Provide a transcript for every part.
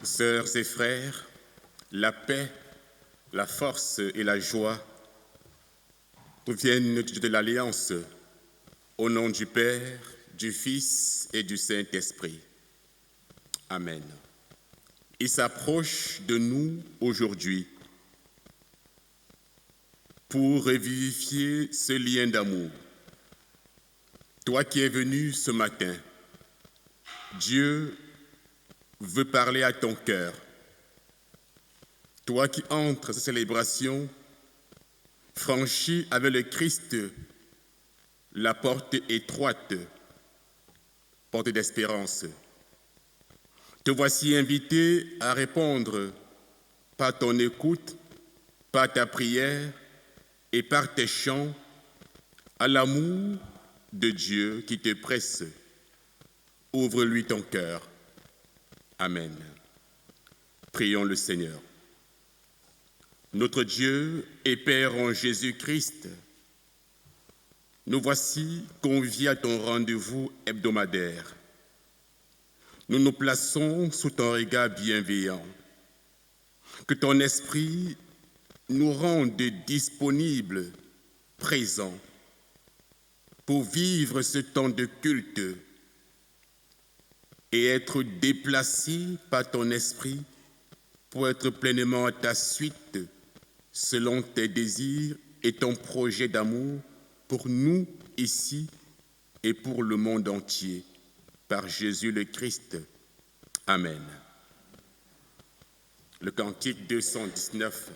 Sœurs et frères, la paix, la force et la joie proviennent du Dieu de l'Alliance, au nom du Père, du Fils et du Saint-Esprit. Amen. Il s'approche de nous aujourd'hui pour revivifier ce lien d'amour. Toi qui es venu ce matin, Dieu veut parler à ton cœur. Toi qui entres à cette célébration, franchis avec le Christ la porte étroite, porte d'espérance. Te voici invité à répondre par ton écoute, par ta prière et par tes chants à l'amour de Dieu qui te presse. Ouvre-lui ton cœur. Amen. Prions le Seigneur. Notre Dieu et Père en Jésus-Christ, nous voici conviés à ton rendez-vous hebdomadaire. Nous nous plaçons sous ton regard bienveillant. Que ton esprit nous rende disponibles, présents, pour vivre ce temps de culte et être déplacés par ton esprit pour être pleinement à ta suite selon tes désirs et ton projet d'amour pour nous ici et pour le monde entier. Par Jésus le Christ. Amen. Le cantique 219.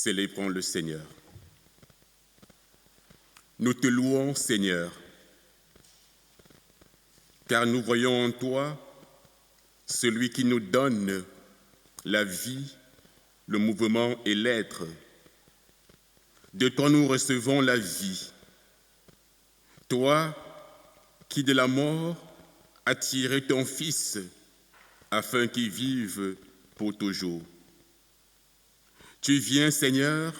Célébrons le Seigneur. Nous te louons, Seigneur, car nous voyons en toi celui qui nous donne la vie, le mouvement et l'être. De toi nous recevons la vie. Toi qui de la mort as tiré ton Fils afin qu'il vive pour toujours. Tu viens, Seigneur,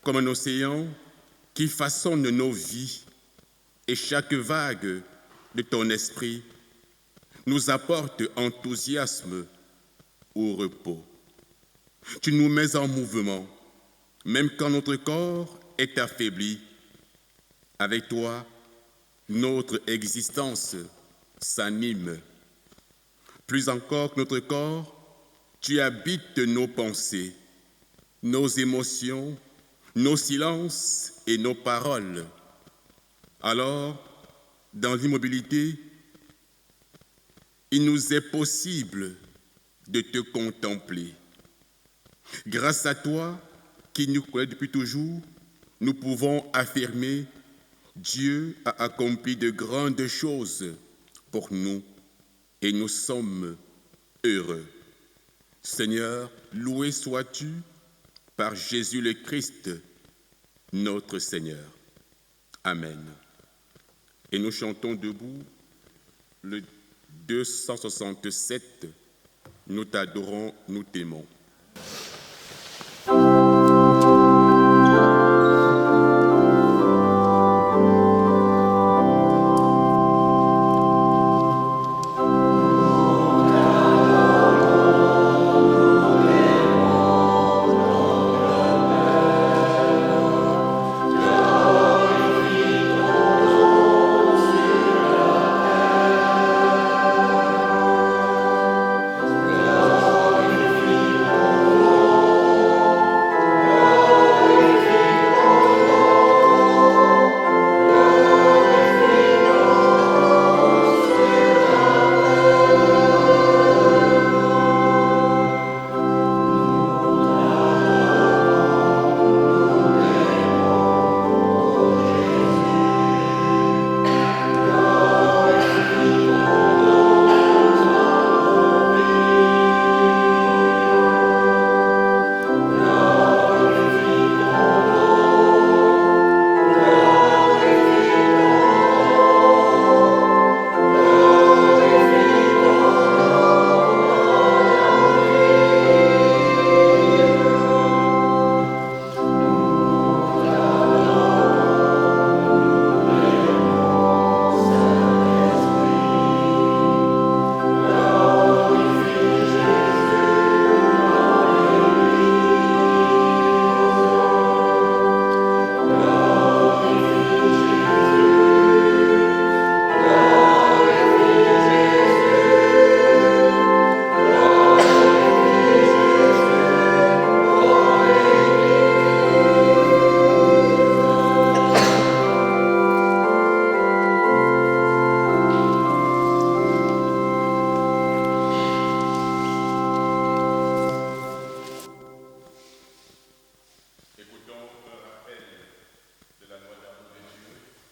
comme un océan qui façonne nos vies, et chaque vague de ton esprit nous apporte enthousiasme ou repos. Tu nous mets en mouvement même quand notre corps est affaibli. Avec toi, notre existence s'anime. Plus encore que notre corps, tu habites nos pensées, nos émotions, nos silences et nos paroles. Alors, dans l'immobilité, il nous est possible de te contempler. Grâce à toi, qui nous connaît depuis toujours, nous pouvons affirmer: Dieu a accompli de grandes choses pour nous et nous sommes heureux. Seigneur, loué sois-tu par Jésus le Christ, notre Seigneur. Amen. Et nous chantons debout le 267, nous t'adorons, nous t'aimons.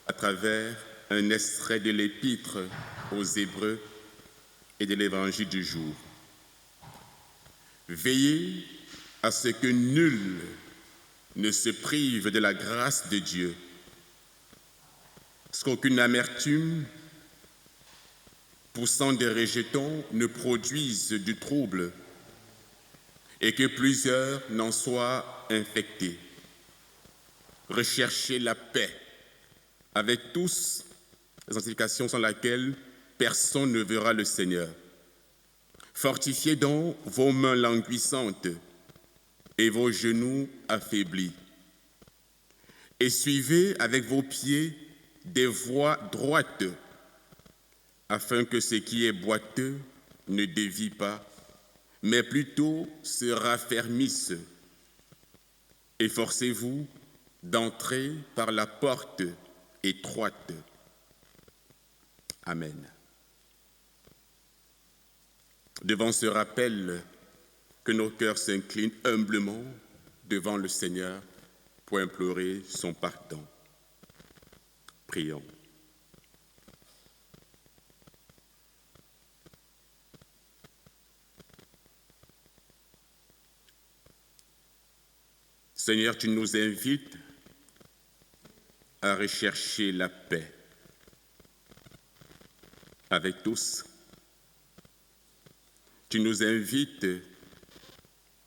À travers un extrait de l'Épître aux Hébreux et de l'Évangile du jour. Veillez à ce que nul ne se prive de la grâce de Dieu, parce qu'aucune amertume poussant des rejetons ne produise du trouble et que plusieurs n'en soient infectés. Recherchez la paix avec tous, les sanctifications sans laquelle personne ne verra le Seigneur. Fortifiez donc vos mains languissantes et vos genoux affaiblis. Et suivez avec vos pieds des voies droites, afin que ce qui est boiteux ne dévie pas, mais plutôt se raffermisse. Efforcez-vous d'entrer par la porte étroite. Amen. Devant ce rappel, que nos cœurs s'inclinent humblement devant le Seigneur pour implorer son pardon. Prions. Seigneur, tu nous invites à rechercher la paix avec tous. Tu nous invites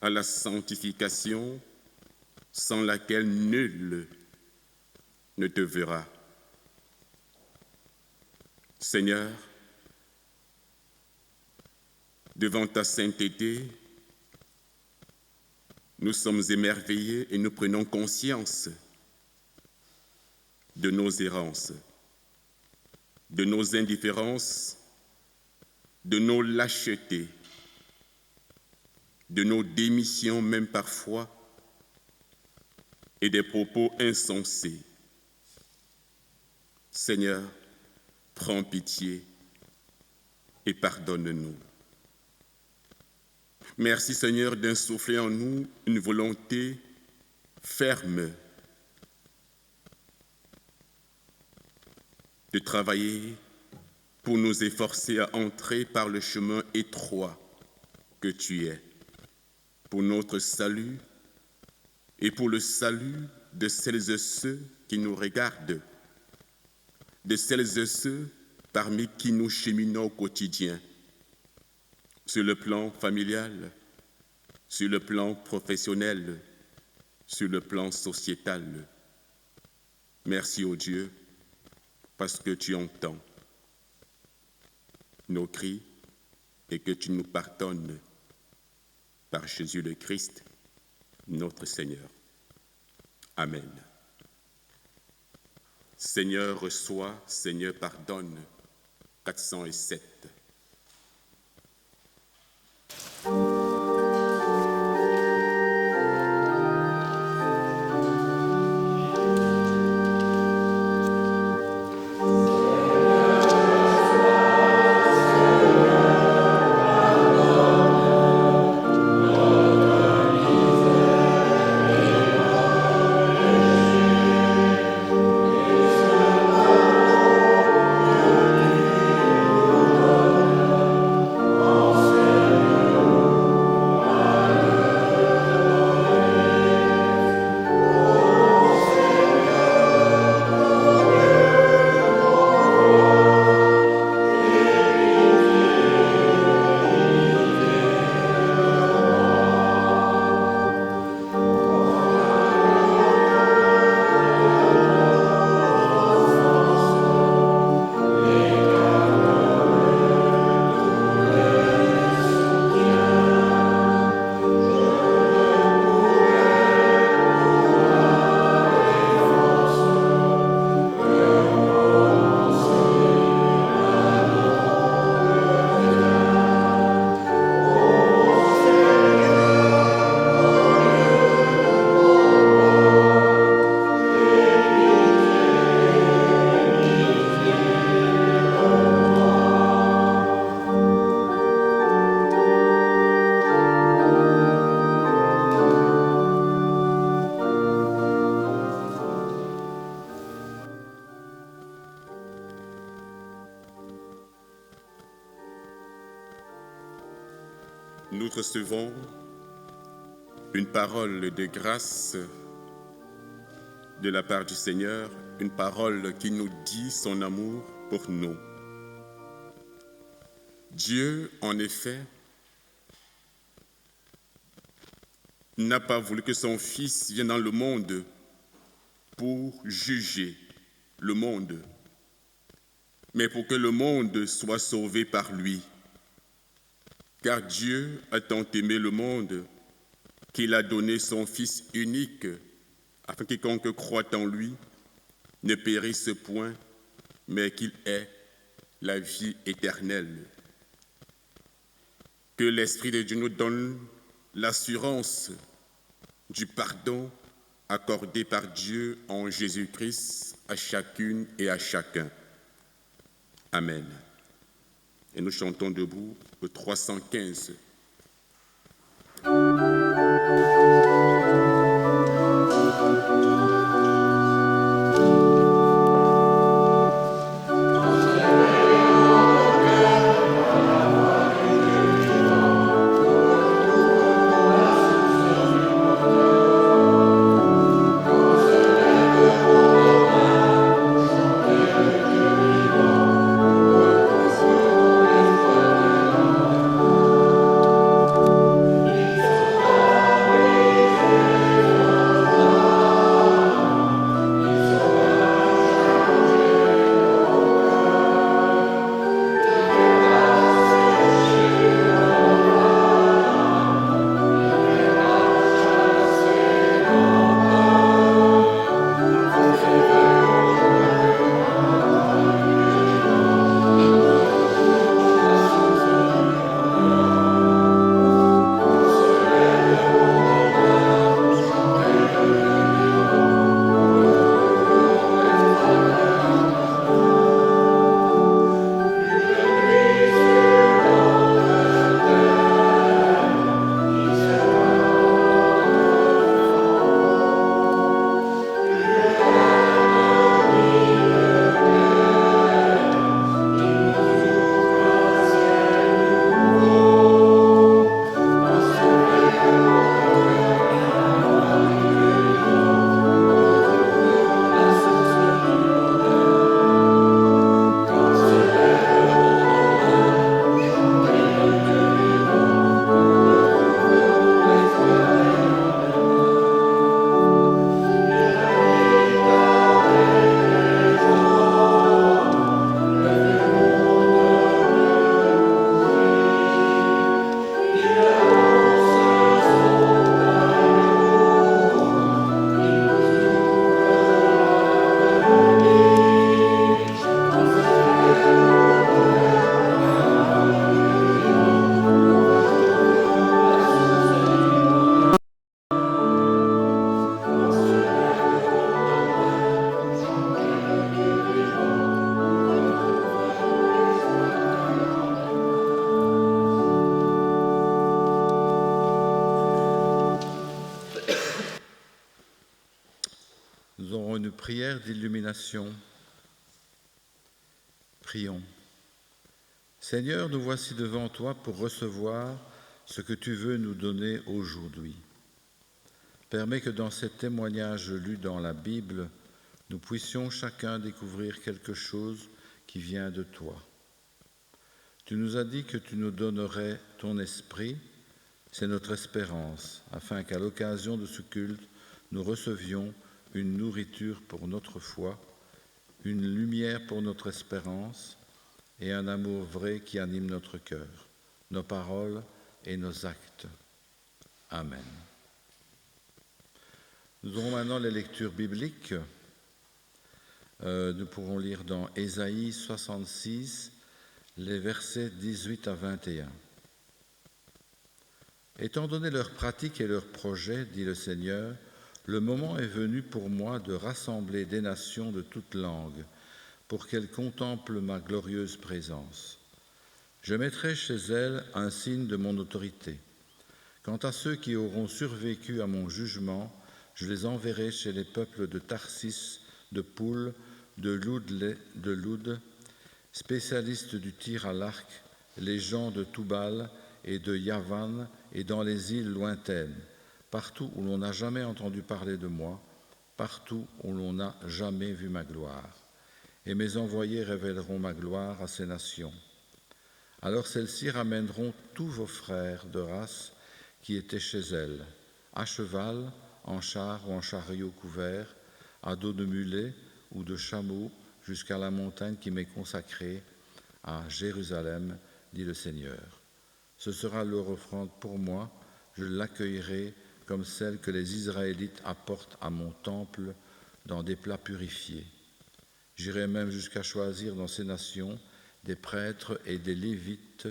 à la sanctification sans laquelle nul ne te verra. Seigneur, devant ta sainteté, nous sommes émerveillés et nous prenons conscience de nos errances, de nos indifférences, de nos lâchetés, de nos démissions même parfois, et des propos insensés. Seigneur, prends pitié et pardonne-nous. Merci Seigneur d'insuffler en nous une volonté ferme de travailler pour nous efforcer à entrer par le chemin étroit que tu es, pour notre salut et pour le salut de celles et ceux qui nous regardent, de celles et ceux parmi qui nous cheminons au quotidien, sur le plan familial, sur le plan professionnel, sur le plan sociétal. Merci ô Dieu, parce que tu entends nos cris et que tu nous pardonnes par Jésus le Christ, notre Seigneur. Amen. Seigneur, reçois, Seigneur, pardonne. 407. Nous recevons une parole de grâce de la part du Seigneur, une parole qui nous dit son amour pour nous. Dieu, en effet, n'a pas voulu que son Fils vienne dans le monde pour juger le monde, mais pour que le monde soit sauvé par lui. Car Dieu a tant aimé le monde qu'il a donné son Fils unique, afin que quiconque croit en lui ne périsse point, mais qu'il ait la vie éternelle. Que l'Esprit de Dieu nous donne l'assurance du pardon accordé par Dieu en Jésus-Christ à chacune et à chacun. Amen. Et nous chantons debout le 315. une prière d'illumination. Prions. Seigneur, nous voici devant toi pour recevoir ce que tu veux nous donner aujourd'hui. Permets que dans ces témoignages lus dans la Bible, nous puissions chacun découvrir quelque chose qui vient de toi. Tu nous as dit que tu nous donnerais ton esprit, c'est notre espérance, afin qu'à l'occasion de ce culte, nous recevions une nourriture pour notre foi, une lumière pour notre espérance et un amour vrai qui anime notre cœur, nos paroles et nos actes. Amen. Nous aurons maintenant les lectures bibliques. Nous pourrons lire dans Ésaïe 66, les versets 18 à 21. Étant donné leurs pratiques et leurs projets, dit le Seigneur, le moment est venu pour moi de rassembler des nations de toutes langues, pour qu'elles contemplent ma glorieuse présence. Je mettrai chez elles un signe de mon autorité. Quant à ceux qui auront survécu à mon jugement, je les enverrai chez les peuples de Tarsis, de Poul, de Loud, spécialistes du tir à l'arc, les gens de Toubal et de Yavan et dans les îles lointaines, partout où l'on n'a jamais entendu parler de moi, partout où l'on n'a jamais vu ma gloire. Et mes envoyés révéleront ma gloire à ces nations. Alors celles-ci ramèneront tous vos frères de race qui étaient chez elles, à cheval, en char ou en chariot couvert, à dos de mulet ou de chameau, jusqu'à la montagne qui m'est consacrée, à Jérusalem, dit le Seigneur. Ce sera leur offrande pour moi, je l'accueillerai comme celle que les Israélites apportent à mon temple dans des plats purifiés. J'irai même jusqu'à choisir dans ces nations des prêtres et des Lévites,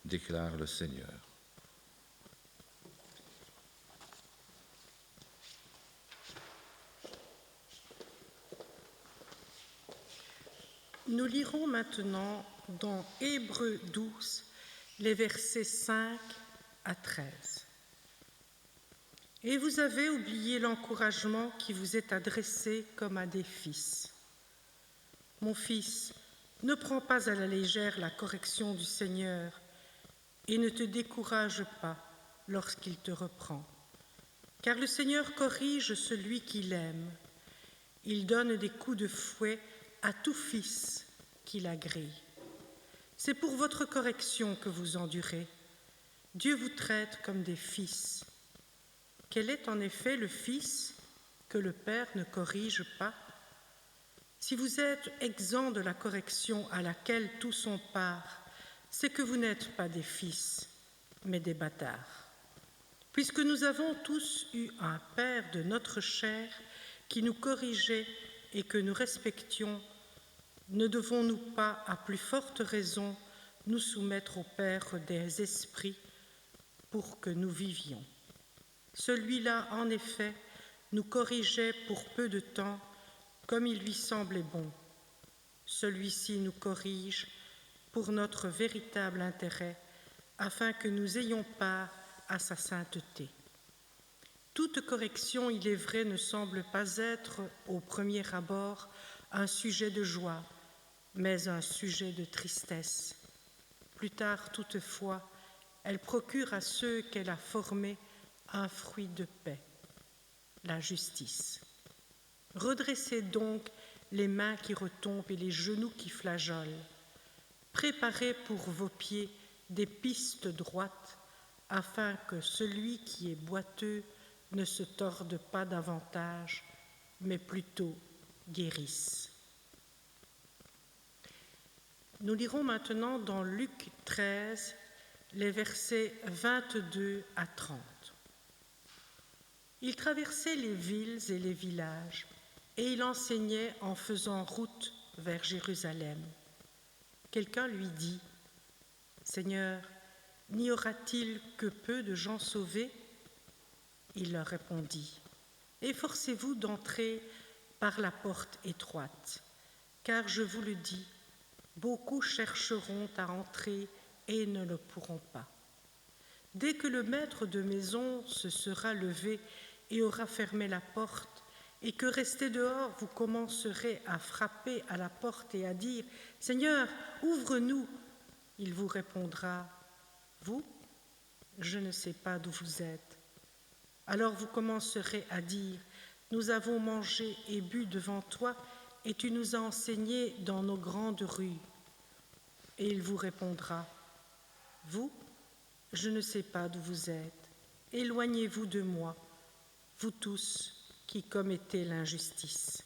déclare le Seigneur. Nous lirons maintenant dans Hébreux 12, les versets 5 à 13. Et vous avez oublié l'encouragement qui vous est adressé comme à des fils. Mon fils, ne prends pas à la légère la correction du Seigneur et ne te décourage pas lorsqu'il te reprend. Car le Seigneur corrige celui qu'il aime. Il donne des coups de fouet à tout fils qu'il agrée. C'est pour votre correction que vous endurez. Dieu vous traite comme des fils. Quel est en effet le fils que le Père ne corrige pas? Si vous êtes exempt de la correction à laquelle tous ont part, c'est que vous n'êtes pas des fils, mais des bâtards. Puisque nous avons tous eu un Père de notre chair qui nous corrigeait et que nous respections, ne devons-nous pas, à plus forte raison, nous soumettre au Père des esprits pour que nous vivions? Celui-là, en effet, nous corrigeait pour peu de temps, comme il lui semblait bon. Celui-ci nous corrige pour notre véritable intérêt, afin que nous ayons part à sa sainteté. Toute correction, il est vrai, ne semble pas être, au premier abord, un sujet de joie, mais un sujet de tristesse. Plus tard, toutefois, elle procure à ceux qu'elle a formés un fruit de paix, la justice. Redressez donc les mains qui retombent et les genoux qui flageolent. Préparez pour vos pieds des pistes droites, afin que celui qui est boiteux ne se torde pas davantage, mais plutôt guérisse. Nous lirons maintenant dans Luc 13, les versets 22 à 30. Il traversait les villes et les villages, et il enseignait en faisant route vers Jérusalem. Quelqu'un lui dit : « Seigneur, n'y aura-t-il que peu de gens sauvés ?» Il leur répondit : « Efforcez-vous d'entrer par la porte étroite, car je vous le dis, beaucoup chercheront à entrer et ne le pourront pas. Dès que le maître de maison se sera levé et aura fermé la porte, et que restés dehors, vous commencerez à frapper à la porte et à dire « Seigneur, ouvre-nous !» Il vous répondra « Vous, je ne sais pas d'où vous êtes. » Alors vous commencerez à dire « Nous avons mangé et bu devant toi, et tu nous as enseigné dans nos grandes rues. » Et il vous répondra « Vous, je ne sais pas d'où vous êtes. Éloignez-vous de moi, vous tous qui commettez l'injustice. »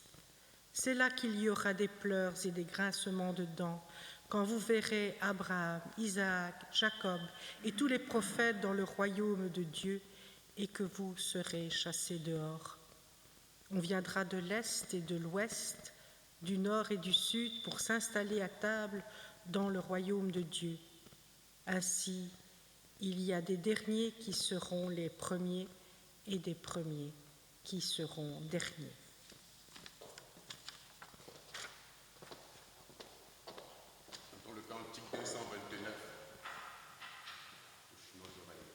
C'est là qu'il y aura des pleurs et des grincements de dents, quand vous verrez Abraham, Isaac, Jacob et tous les prophètes dans le royaume de Dieu, et que vous serez chassés dehors. On viendra de l'Est et de l'Ouest, du Nord et du Sud pour s'installer à table dans le royaume de Dieu. Ainsi, il y a des derniers qui seront les premiers et des premiers qui seront derniers. Dans le cantique 229, touche nos oreilles.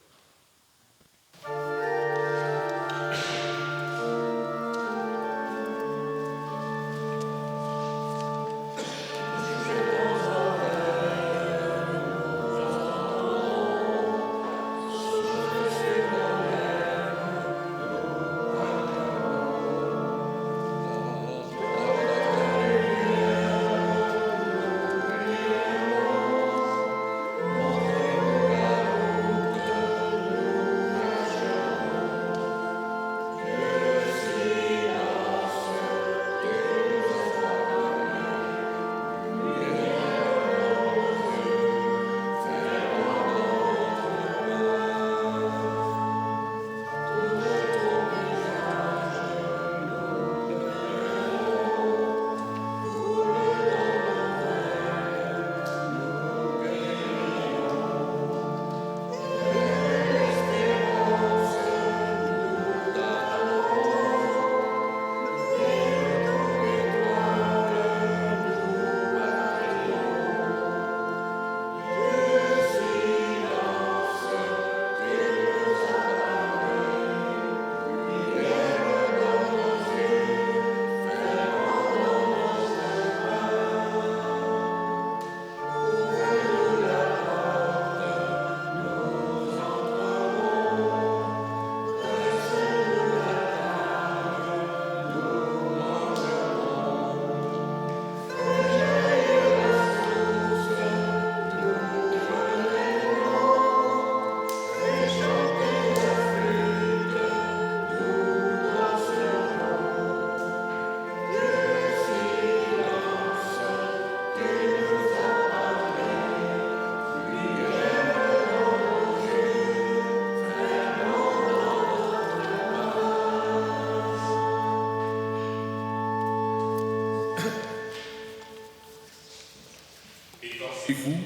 Efforcez-vous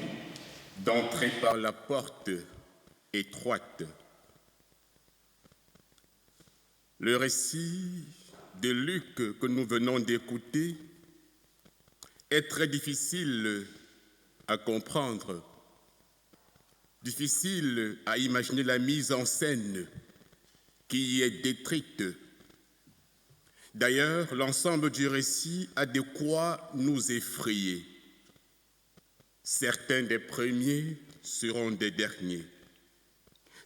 d'entrer par la porte étroite. Le récit de Luc que nous venons d'écouter est très difficile à comprendre, difficile à imaginer la mise en scène qui y est décrite. D'ailleurs, l'ensemble du récit a de quoi nous effrayer. Certains des premiers seront des derniers.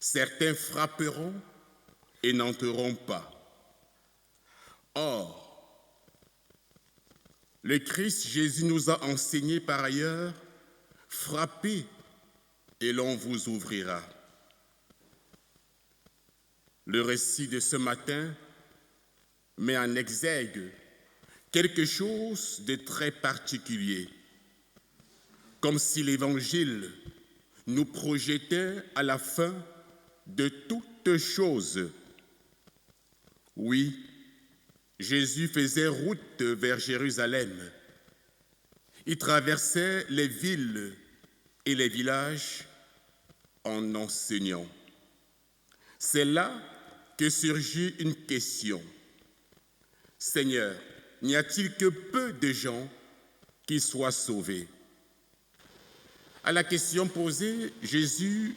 Certains frapperont et n'entreront pas. Or, le Christ Jésus nous a enseigné par ailleurs, frappez et l'on vous ouvrira. Le récit de ce matin met en exergue quelque chose de très particulier, comme si l'Évangile nous projetait à la fin de toutes choses. Oui, Jésus faisait route vers Jérusalem. Il traversait les villes et les villages en enseignant. C'est là que surgit une question. Seigneur, n'y a-t-il que peu de gens qui soient sauvés? À la question posée, Jésus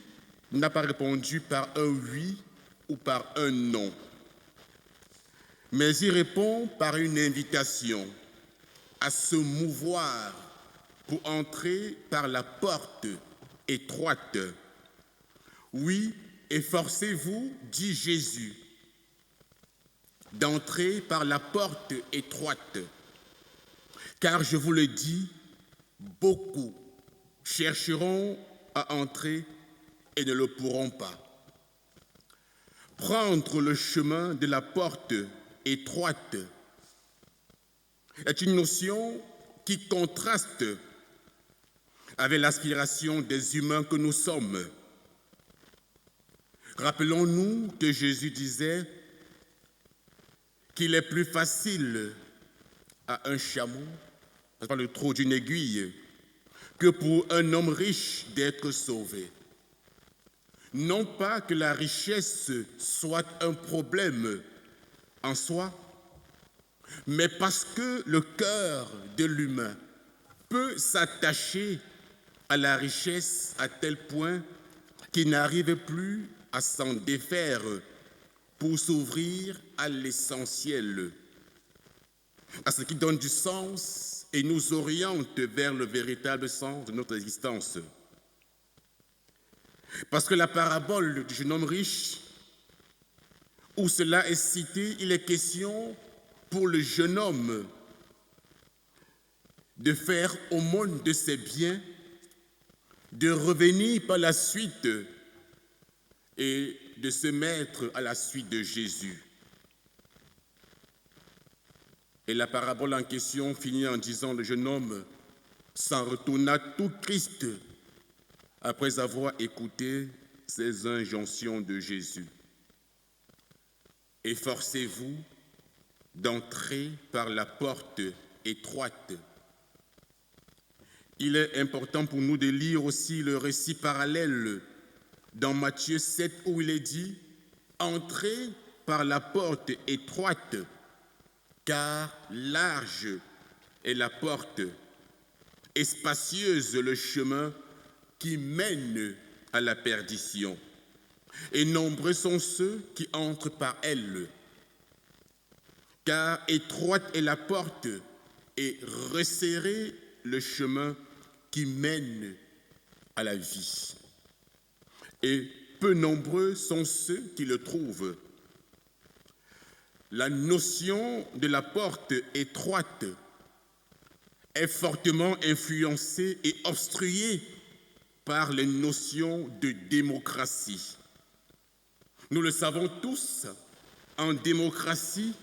n'a pas répondu par un oui ou par un non. mais il répond par une invitation à se mouvoir pour entrer par la porte étroite. Oui, efforcez-vous, dit Jésus, d'entrer par la porte étroite, car je vous le dis, beaucoup chercheront à entrer et ne le pourront pas. Prendre le chemin de la porte étroite est une notion qui contraste avec l'aspiration des humains que nous sommes. Rappelons-nous que Jésus disait qu'il est plus facile à un chameau, par le trou d'une aiguille, que pour un homme riche d'être sauvé. Non pas que la richesse soit un problème en soi, mais parce que le cœur de l'humain peut s'attacher à la richesse à tel point qu'il n'arrive plus à s'en défaire pour s'ouvrir à l'essentiel, à ce qui donne du sens et nous oriente vers le véritable sens de notre existence. Parce que la parabole du jeune homme riche, où cela est cité, il est question pour le jeune homme de faire aumône de ses biens, de revenir par la suite et de se mettre à la suite de Jésus. Et la parabole en question finit en disant: le jeune homme s'en retourna tout triste après avoir écouté ces injonctions de Jésus. Efforcez-vous d'entrer par la porte étroite. Il est important pour nous de lire aussi le récit parallèle dans Matthieu 7 où il est dit: entrez par la porte étroite, car large est la porte et spacieuse le chemin qui mène à la perdition, et nombreux sont ceux qui entrent par elle. Car étroite est la porte et resserré le chemin qui mène à la vie. Et peu nombreux sont ceux qui le trouvent. La notion de la porte étroite est fortement influencée et obstruée par les notions de démocratie. Nous le savons tous, en démocratie,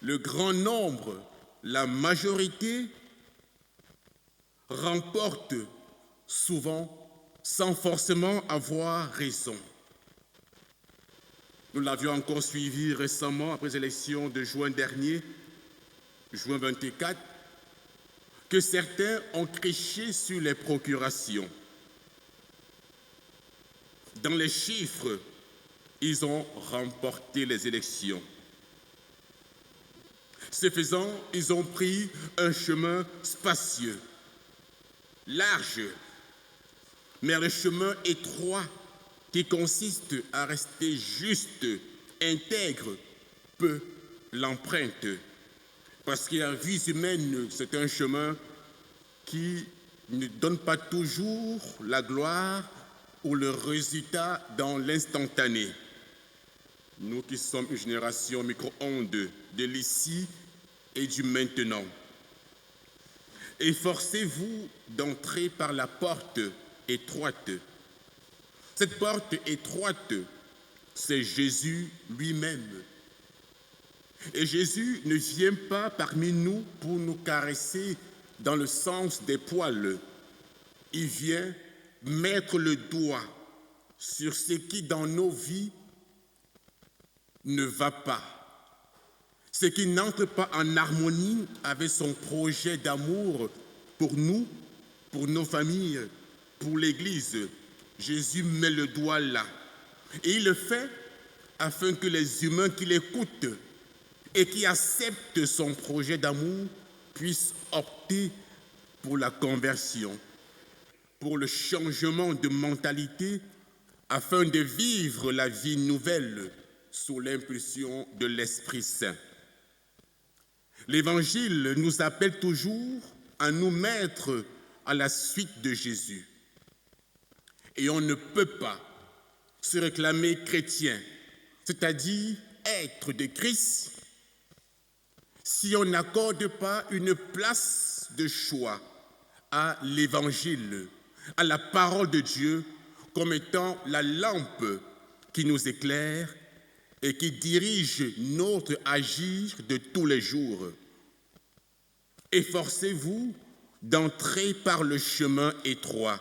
le grand nombre, la majorité, remporte souvent sans forcément avoir raison. Nous l'avions encore suivi récemment après les élections de juin dernier, juin 24, que certains ont triché sur les procurations. Dans les chiffres, ils ont remporté les élections. Ce faisant, ils ont pris un chemin spacieux, large, mais le chemin étroit qui consiste à rester juste, intègre, peu l'empreinte. Parce que la vie humaine, c'est un chemin qui ne donne pas toujours la gloire ou le résultat dans l'instantané. Nous qui sommes une génération micro-ondes de l'ici et du maintenant. Efforcez-vous d'entrer par la porte étroite. Cette porte étroite, c'est Jésus lui-même. Et Jésus ne vient pas parmi nous pour nous caresser dans le sens des poils. Il vient mettre le doigt sur ce qui dans nos vies ne va pas, ce qui n'entre pas en harmonie avec son projet d'amour pour nous, pour nos familles, pour l'Église. Jésus met le doigt là. Et il le fait afin que les humains qui l'écoutent et qui acceptent son projet d'amour puissent opter pour la conversion, pour le changement de mentalité afin de vivre la vie nouvelle sous l'impulsion de l'Esprit Saint. L'Évangile nous appelle toujours à nous mettre à la suite de Jésus. Et on ne peut pas se réclamer chrétien, c'est-à-dire être de Christ, si on n'accorde pas une place de choix à l'Évangile, à la parole de Dieu, comme étant la lampe qui nous éclaire et qui dirige notre agir de tous les jours. Efforcez-vous d'entrer par le chemin étroit,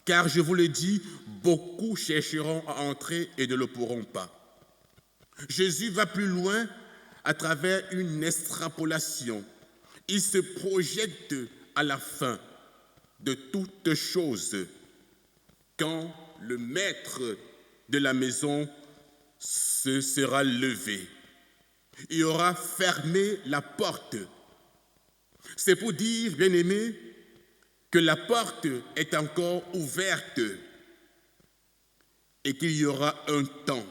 car je vous le dis, beaucoup chercheront à entrer et ne le pourront pas. Jésus va plus loin à travers une extrapolation. Il se projette à la fin de toute chose quand le maître de la maison se sera levé. Il aura fermé la porte. C'est pour dire, bien-aimés, que la porte est encore ouverte et qu'il y aura un temps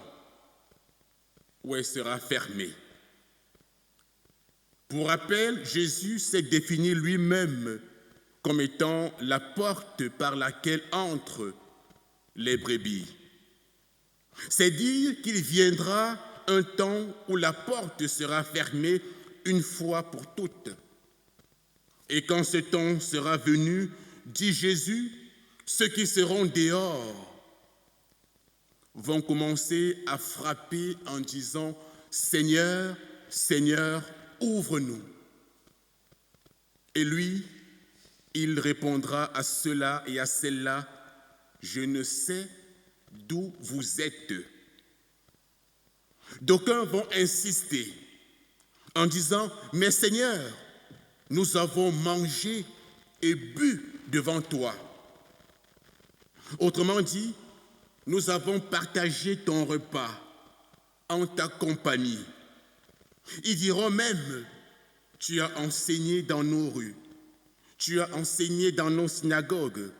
où elle sera fermée. Pour rappel, Jésus s'est défini lui-même comme étant la porte par laquelle entrent les brebis. C'est dire qu'il viendra un temps où la porte sera fermée une fois pour toutes. Et quand ce temps sera venu, dit Jésus, ceux qui seront dehors vont commencer à frapper en disant « Seigneur, Seigneur, ouvre-nous ». Et lui, il répondra à ceux-là et à celles-là « Je ne sais d'où vous êtes ». D'aucuns vont insister en disant « Mais Seigneur, nous avons mangé et bu devant toi. » Autrement dit, nous avons partagé ton repas en ta compagnie. Ils diront même, tu as enseigné dans nos rues, tu as enseigné dans nos synagogues,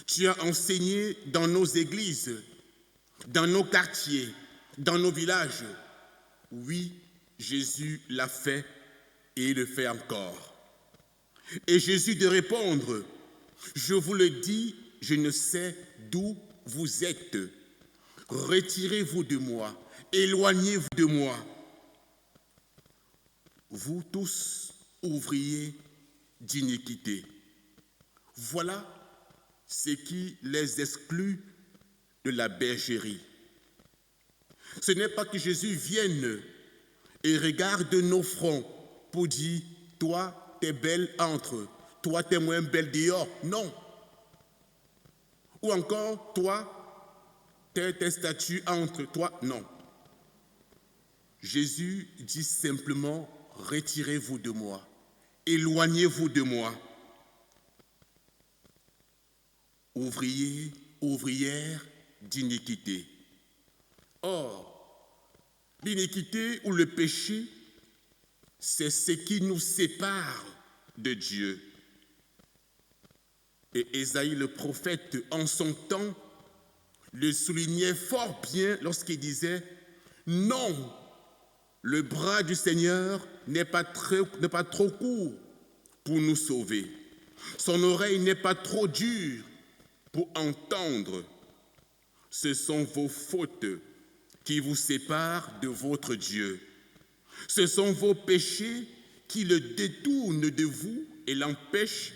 tu as enseigné dans nos églises, dans nos quartiers, dans nos villages. Oui, Jésus l'a fait et il le fait encore. Et Jésus de répondre, je vous le dis, je ne sais d'où vous êtes. Retirez-vous de moi, éloignez-vous de moi. Vous tous, ouvriers d'iniquité. Voilà ce qui les exclut de la bergerie. Ce n'est pas que Jésus vienne et regarde nos fronts pour dire, toi, t'es belle entre, toi, t'es moins belle dehors. Non. Ou encore, toi, tes statuts entre toi. Non. Jésus dit simplement, retirez-vous de moi, éloignez-vous de moi. Ouvriers, ouvrières d'iniquité. Or, l'iniquité ou le péché, c'est ce qui nous sépare de Dieu. Et Ésaïe le prophète, en son temps, le soulignait fort bien lorsqu'il disait « Non, le bras du Seigneur n'est pas trop court pour nous sauver. Son oreille n'est pas trop dure pour entendre. Ce sont vos fautes qui vous séparent de votre Dieu. Ce sont vos péchés qui le détournent de vous et l'empêchent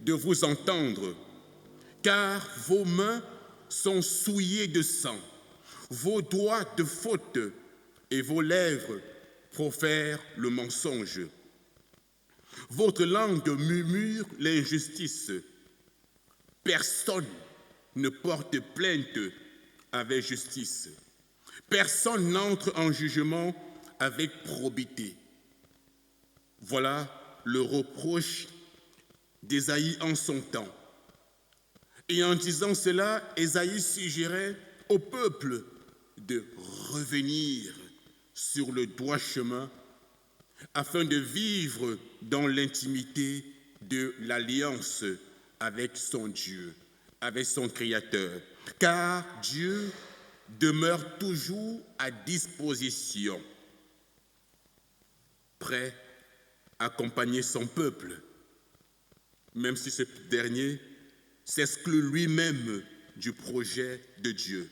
de vous entendre, car vos mains sont souillées de sang, vos doigts de faute et vos lèvres profèrent le mensonge. Votre langue murmure l'injustice. Personne ne porte plainte avec justice. Personne n'entre en jugement avec probité. Voilà le reproche d'Ésaïe en son temps. Et en disant cela, Ésaïe suggérait au peuple de revenir sur le droit chemin afin de vivre dans l'intimité de l'alliance avec son Dieu, avec son Créateur. Car Dieu demeure toujours à disposition, prêt accompagner son peuple, même si ce dernier s'exclut lui-même du projet de Dieu.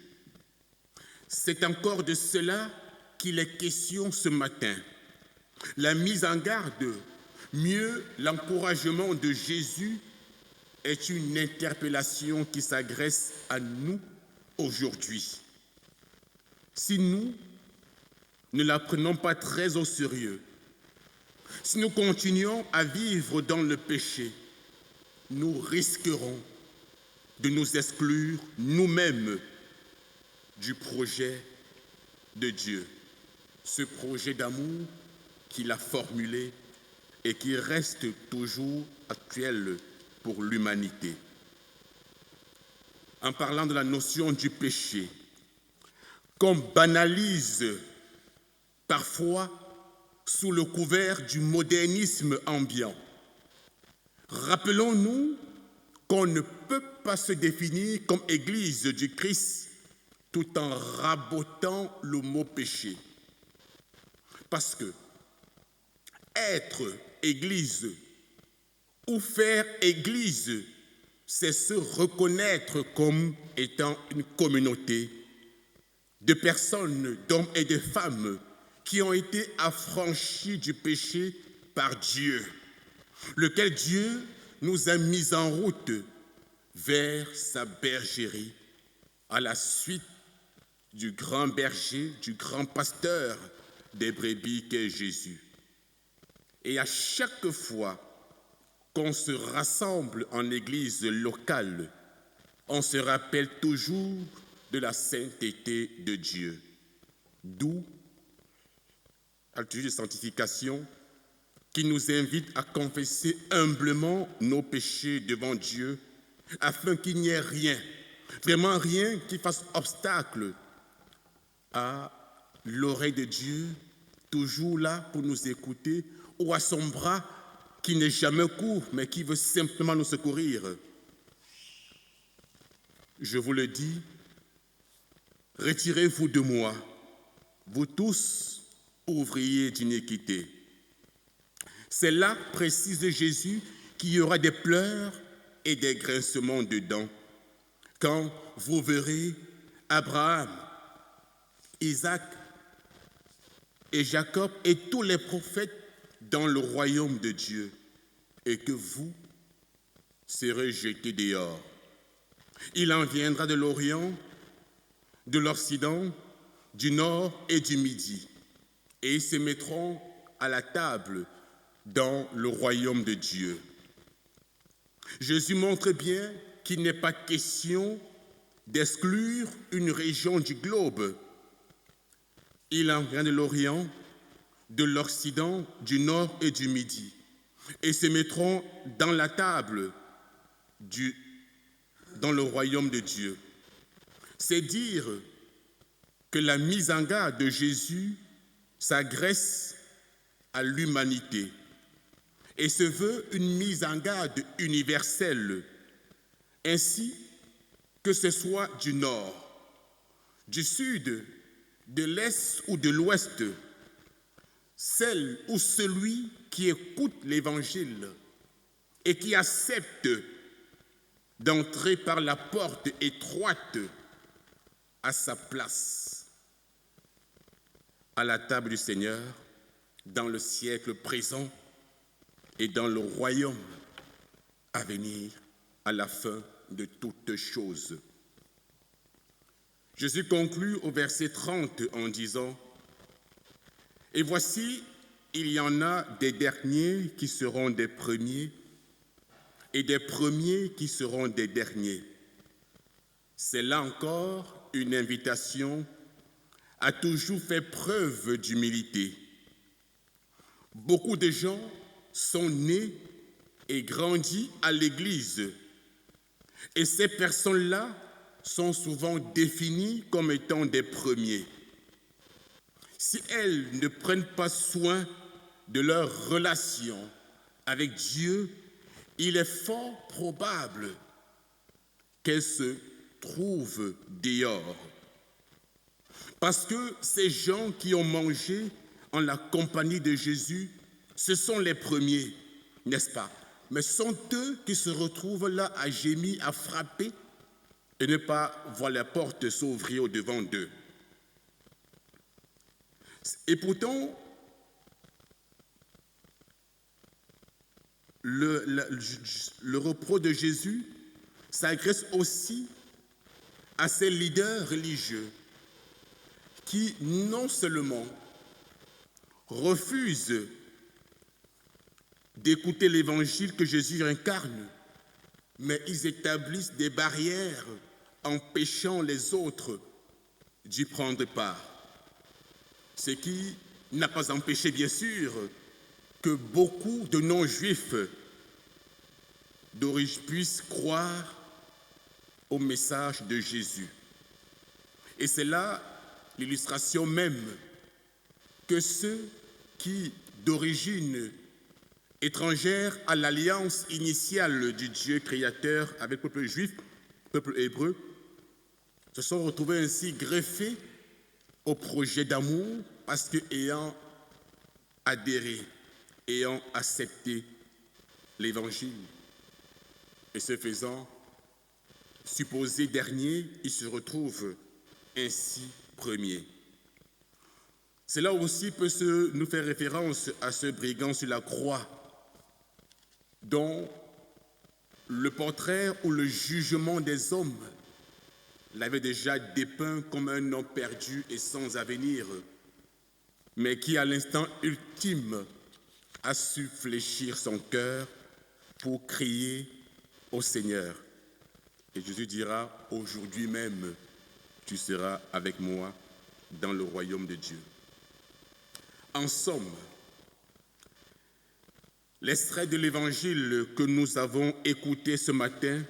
C'est encore de cela qu'il est question ce matin. La mise en garde, mieux l'encouragement de Jésus est une interpellation qui s'adresse à nous aujourd'hui. Si nous ne la prenons pas très au sérieux, si nous continuons à vivre dans le péché, nous risquerons de nous exclure nous-mêmes du projet de Dieu, ce projet d'amour qu'il a formulé et qui reste toujours actuel pour l'humanité. En parlant de la notion du péché, qu'on banalise parfois sous le couvert du modernisme ambiant. Rappelons-nous qu'on ne peut pas se définir comme Église du Christ tout en rabotant le mot péché. Parce que être Église ou faire Église, c'est se reconnaître comme étant une communauté de personnes, d'hommes et de femmes qui ont été affranchis du péché par Dieu, lequel Dieu nous a mis en route vers sa bergerie, à la suite du grand berger, du grand pasteur des brebis qu'est Jésus. Et à chaque fois qu'on se rassemble en église locale, on se rappelle toujours de la sainteté de Dieu. D'où l'attitude de sanctification qui nous invite à confesser humblement nos péchés devant Dieu afin qu'il n'y ait rien, vraiment rien qui fasse obstacle à l'oreille de Dieu, toujours là pour nous écouter, ou à son bras qui n'est jamais court, mais qui veut simplement nous secourir. Je vous le dis, retirez-vous de moi, vous tous ouvriers d'iniquité. C'est là, précise Jésus, qu'il y aura des pleurs et des grincements de dents, quand vous verrez Abraham, Isaac et Jacob et tous les prophètes dans le royaume de Dieu, et que vous serez jetés dehors. Il en viendra de l'Orient, de l'Occident, du Nord et du Midi, et ils se mettront à la table dans le royaume de Dieu. Jésus montre bien qu'il n'est pas question d'exclure une région du globe. Il en vient de l'Orient, de l'Occident, du Nord et du Midi, et se mettront dans la table dans le royaume de Dieu. C'est dire que la mise en garde de Jésus s'adresse à l'humanité et se veut une mise en garde universelle, ainsi que ce soit du nord, du sud, de l'est ou de l'ouest, celle ou celui qui écoute l'Évangile et qui accepte d'entrer par la porte étroite à sa place à la table du Seigneur dans le siècle présent et dans le royaume à venir à la fin de toutes choses. Jésus conclut au verset 30 en disant « Et voici, il y en a des derniers qui seront des premiers et des premiers qui seront des derniers. » C'est là encore une invitation à toujours faire preuve d'humilité. Beaucoup de gens sont nés et grandis à l'Église, et ces personnes-là sont souvent définies comme étant des premiers. Si elles ne prennent pas soin de leur relation avec Dieu, il est fort probable qu'elles se trouvent dehors. Parce que ces gens qui ont mangé en la compagnie de Jésus Ce sont les premiers, n'est-ce pas? Mais ce sont eux qui se retrouvent là à gémir, à frapper et ne pas voir la porte s'ouvrir au-devant d'eux. Et pourtant, le reproche de Jésus s'adresse aussi à ces leaders religieux qui non seulement refusent d'écouter l'évangile que Jésus incarne, mais ils établissent des barrières empêchant les autres d'y prendre part. Ce qui n'a pas empêché, bien sûr, que beaucoup de non-juifs d'origine puissent croire au message de Jésus. Et c'est là l'illustration même que ceux qui, d'origine étrangère à l'alliance initiale du Dieu créateur avec le peuple juif, le peuple hébreu, se sont retrouvés ainsi greffés au projet d'amour parce que, ayant adhéré, ayant accepté l'évangile, et ce faisant, supposé dernier, ils se retrouvent ainsi premiers. Cela aussi peut nous faire référence à ce brigand sur la croix, dont le portrait ou le jugement des hommes l'avait déjà dépeint comme un homme perdu et sans avenir, mais qui, à l'instant ultime, a su fléchir son cœur pour crier au Seigneur. Et Jésus dira, aujourd'hui même, tu seras avec moi dans le royaume de Dieu. En somme, l'extrait de l'évangile que nous avons écouté ce matin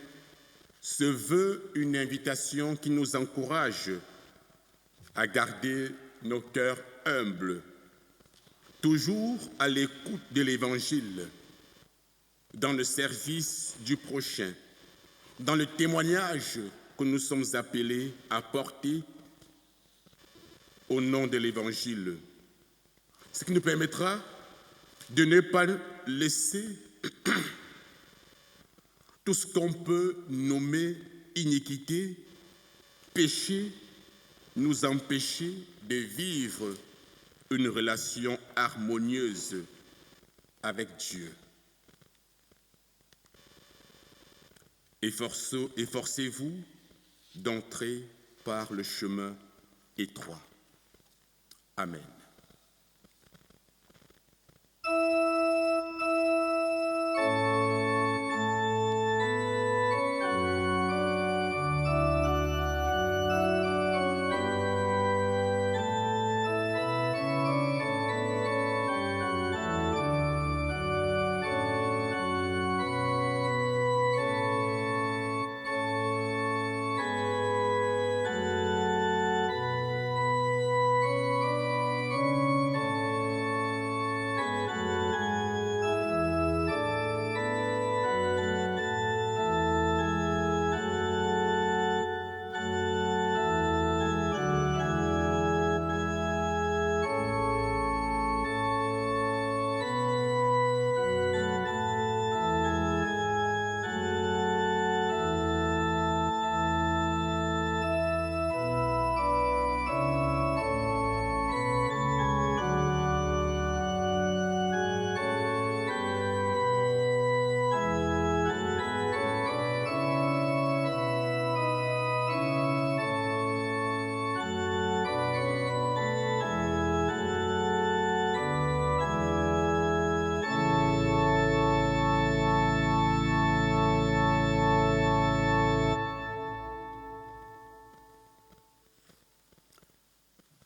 se veut une invitation qui nous encourage à garder nos cœurs humbles, toujours à l'écoute de l'évangile, dans le service du prochain, dans le témoignage que nous sommes appelés à porter au nom de l'évangile. Ce qui nous permettra de ne pas laisser tout ce qu'on peut nommer iniquité, péché, nous empêcher de vivre une relation harmonieuse avec Dieu. Efforcez-vous d'entrer par le chemin étroit. Amen.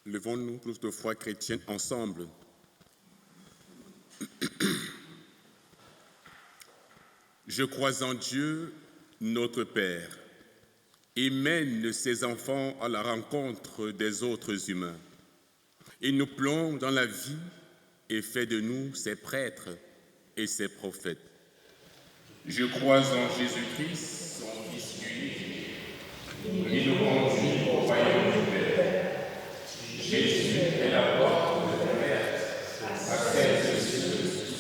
Levons-nous pour notre foi chrétienne ensemble. Je crois en Dieu, notre Père, et mène ses enfants à la rencontre des autres humains. Il nous plonge dans la vie et fait de nous ses prêtres et ses prophètes. Je crois en Jésus-Christ, son Fils unique. Il nous conduit au royaume du Père. Jésus est la porte ouverte à celles et ceux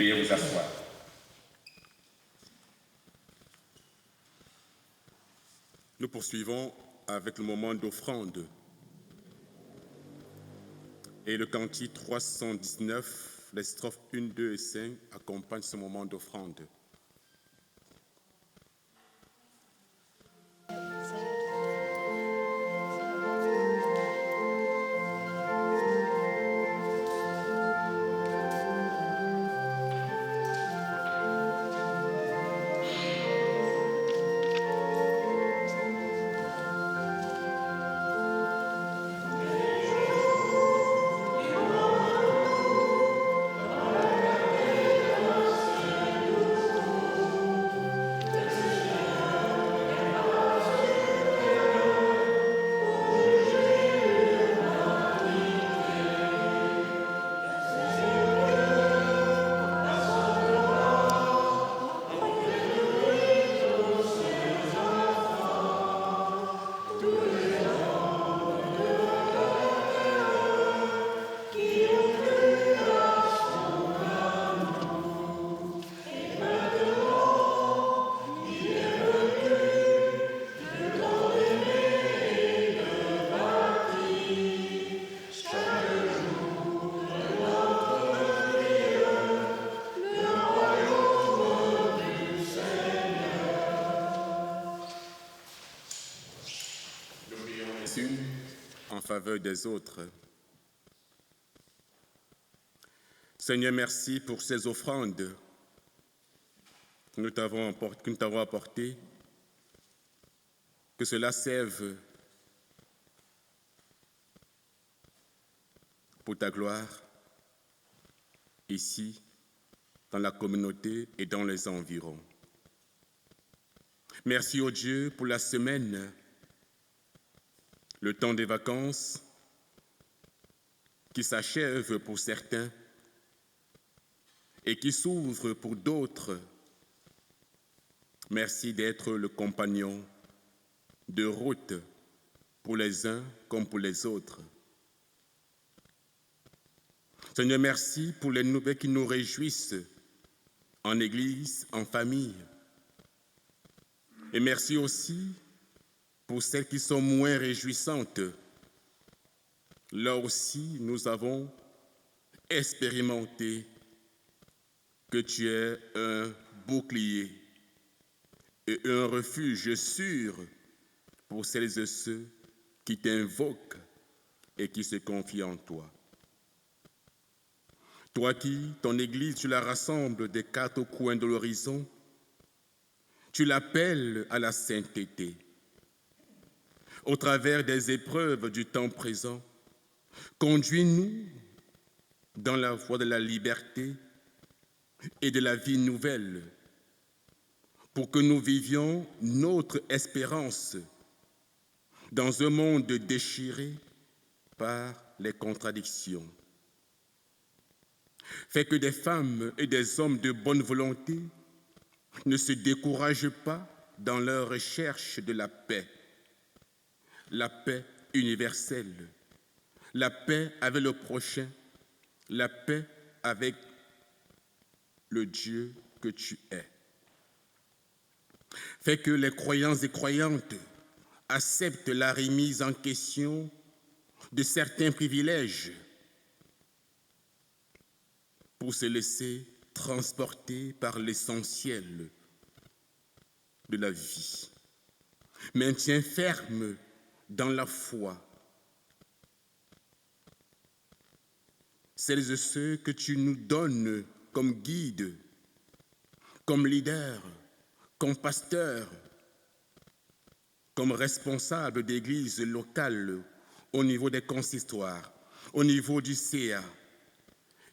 Veuillez vous asseoir. Nous poursuivons avec le moment d'offrande. Et le cantique 319, les strophes 1, 2 et 5 accompagnent ce moment d'offrande. En faveur des autres. Seigneur, merci pour ces offrandes que nous t'avons apportées, que cela serve pour ta gloire, ici, dans la communauté et dans les environs. Merci, ô Dieu, pour la semaine, le temps des vacances qui s'achève pour certains et qui s'ouvre pour d'autres. Merci d'être le compagnon de route pour les uns comme pour les autres. Seigneur, merci pour les nouvelles qui nous réjouissent en Église, en famille. Et merci aussi pour celles qui sont moins réjouissantes. Là aussi, nous avons expérimenté que tu es un bouclier et un refuge sûr pour celles et ceux qui t'invoquent et qui se confient en toi. Toi qui, ton Église, tu la rassembles des quatre coins de l'horizon, tu l'appelles à la sainteté. Au travers des épreuves du temps présent, conduis-nous dans la voie de la liberté et de la vie nouvelle, pour que nous vivions notre espérance dans un monde déchiré par les contradictions. Fais que des femmes et des hommes de bonne volonté ne se découragent pas dans leur recherche de la paix universelle, la paix avec le prochain, la paix avec le Dieu que tu es. Fais que les croyants et croyantes acceptent la remise en question de certains privilèges pour se laisser transporter par l'essentiel de la vie. Maintiens ferme dans la foi celles et ceux que tu nous donnes comme guides, comme leaders, comme pasteurs, comme responsables d'églises locales au niveau des consistoires, au niveau du CA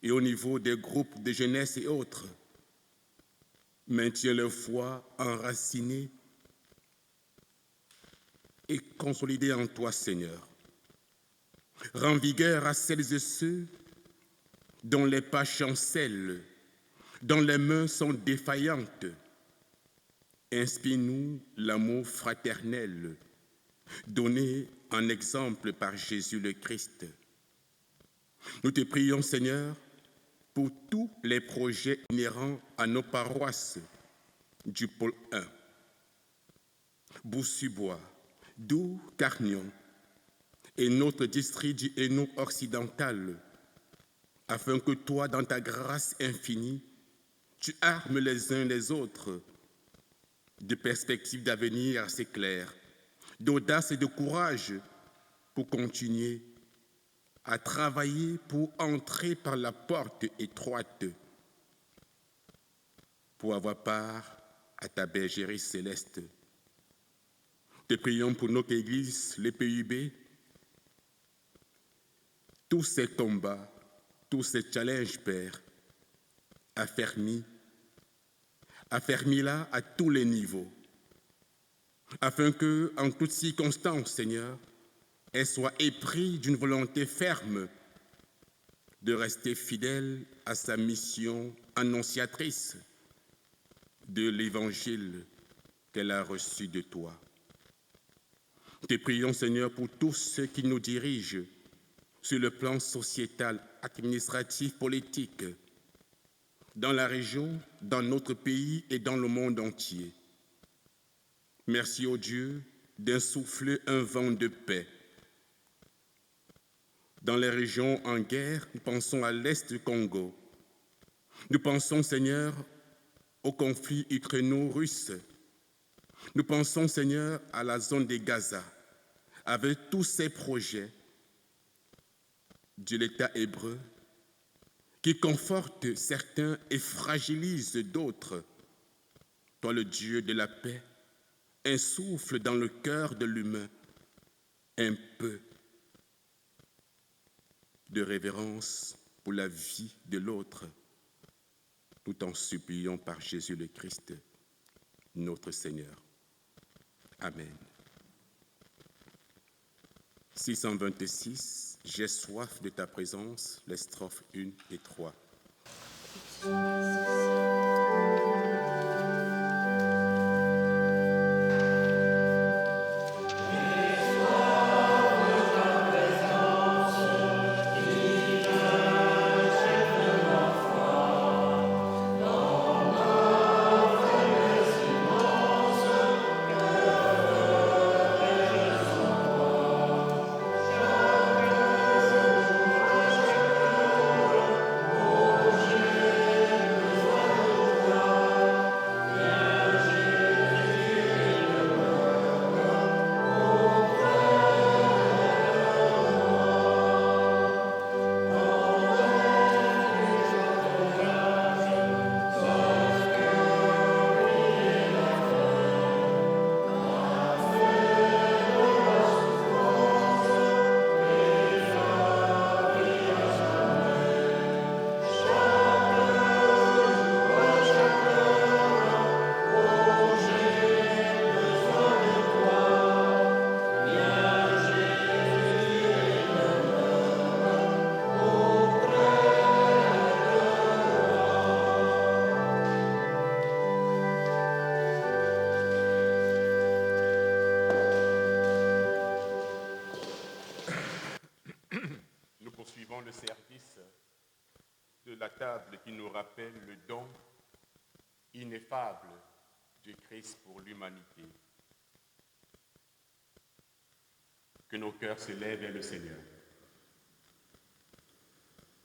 et au niveau des groupes de jeunesse et autres. Maintiens leur foi enracinée et consolidée en toi, Seigneur. Rends vigueur à celles et ceux dont les pas chancellent, dont les mains sont défaillantes. Inspire-nous l'amour fraternel donné en exemple par Jésus le Christ. Nous te prions, Seigneur, pour tous les projets inhérents à nos paroisses du pôle 1, Boussu-Bois, Doux, Carnion et notre district du Hainaut occidental, afin que toi, dans ta grâce infinie, tu armes les uns les autres de perspectives d'avenir assez claires, d'audace et de courage pour continuer à travailler pour entrer par la porte étroite, pour avoir part à ta bergerie céleste. Te prions pour notre Église, les PUB, tous ces combats, tous ces challenges, Père, affermis-la à tous les niveaux, afin que, en toutes circonstances, Seigneur, elle soit éprise d'une volonté ferme de rester fidèle à sa mission annonciatrice de l'Évangile qu'elle a reçu de toi. Te prions, Seigneur, pour tous ceux qui nous dirigent sur le plan sociétal, administratif, politique, dans la région, dans notre pays et dans le monde entier. Merci, ô Dieu, d'insuffler un vent de paix. Dans les régions en guerre, nous pensons à l'est du Congo. Nous pensons, Seigneur, au conflit ukraino-russe. Nous pensons, Seigneur, à la zone de Gaza, avec tous ces projets de l'État hébreu qui confortent certains et fragilisent d'autres. Toi, le Dieu de la paix, insuffle dans le cœur de l'humain un peu de révérence pour la vie de l'autre, tout en suppliant par Jésus le Christ, notre Seigneur. Amen. 626, j'ai soif de ta présence, les strophes 1 et 3. Suivant le service de la table qui nous rappelle le don ineffable du Christ pour l'humanité. Que nos cœurs se lèvent vers le Seigneur.